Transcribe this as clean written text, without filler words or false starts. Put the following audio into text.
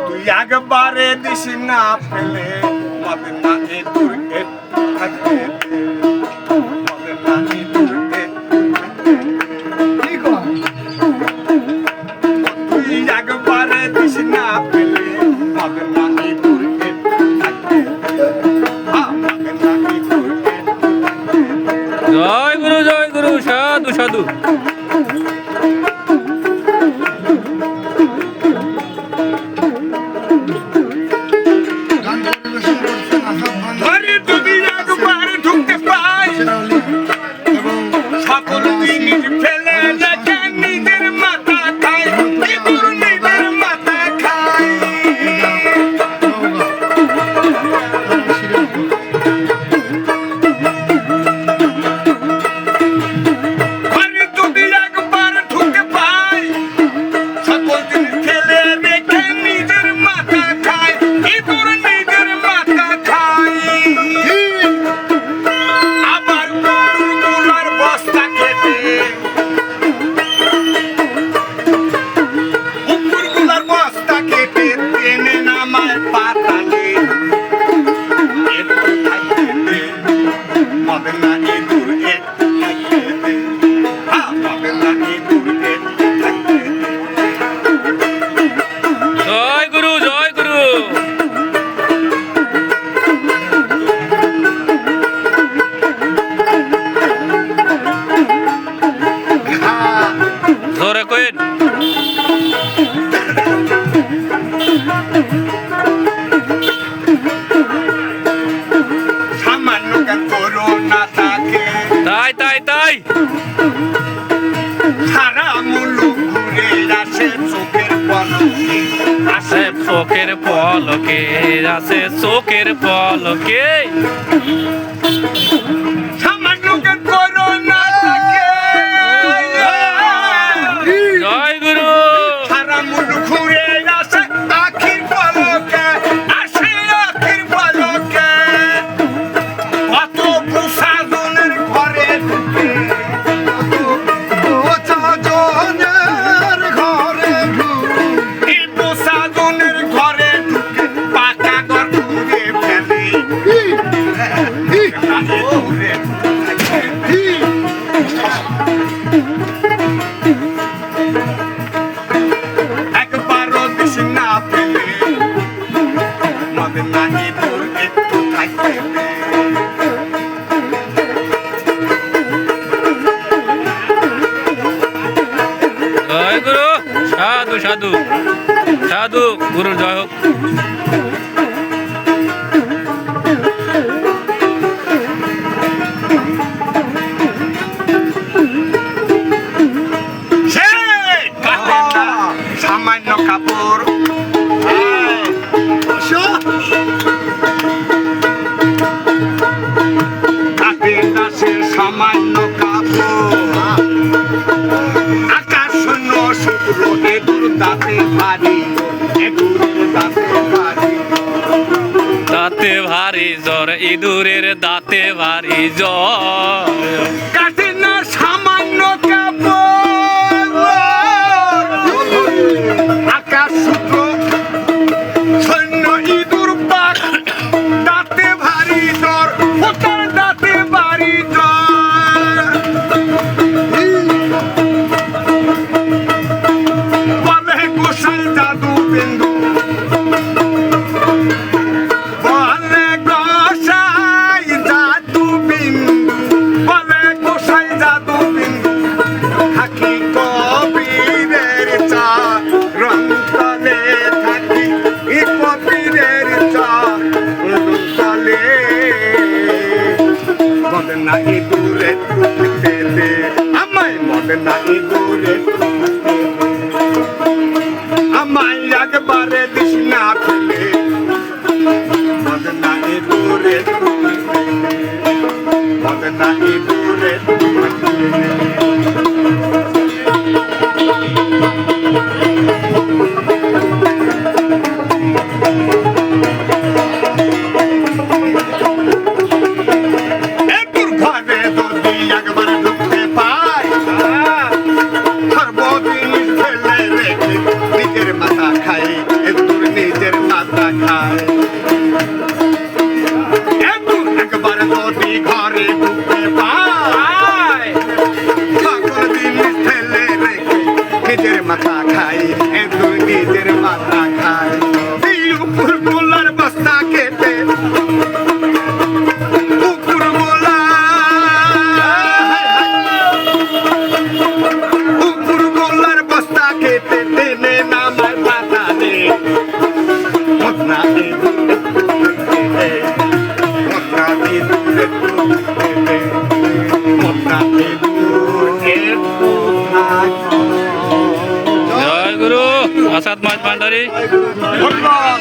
তুই একবারে দিস না পেলে মদে না এ দূর একটু থাকতে দে। মদে না এ দূর একটু থাকতে দে। তুই একবারে দিস না পেলে মদে না এ দূর একটু থাকতে দে। মদে না এ দূর একটু থাকতে দে। জয় গুরু সাধু সাধু। চোখের পলকে আছে চোখের পলকে সামান্য করোনা থাকে জয় গুরু সারা মুল ঘুরে আসে আখির পলকে আসে আখির পলকে কত প্রসাদনের ঘরে ঢুকে সাধু সাধু সাধু গুরু জয় হোক। সামান্য কাপড় কাটে না সে সামান্য কাপড় আকাশ শুক্র এদুর দাঁতে ভারী এদুরের দাঁতে ভারী দাঁতে ভারী জ্বর ইঁদুরের দাঁতে ভারী জ্বর কাটে না সামান্য কাপড় আকাশ শুক্র সৈন্য ইঁদুর পাক দাঁতে ভারী জ্বর ওটার দাঁতে ভারী জ্বর বলে গোসাই জাদু বিন্দু বলে গোসাই জাদু বিন্দু বলে গোসাই জাদু বিন্দু থাকি কবিরের চা রংতলে থাকি কবিরের চা রংতলে মদে না ইঁদুরে থাকতে দে আমায় মদে না ইঁদুরে আমায় একবারে দিস না ফেলে মদে না ইঁদুরে মদে না ইঁদুরে ঘরে যদি একবার ঢুকতে পাই সর্বদিন হরি ধন্যবাদ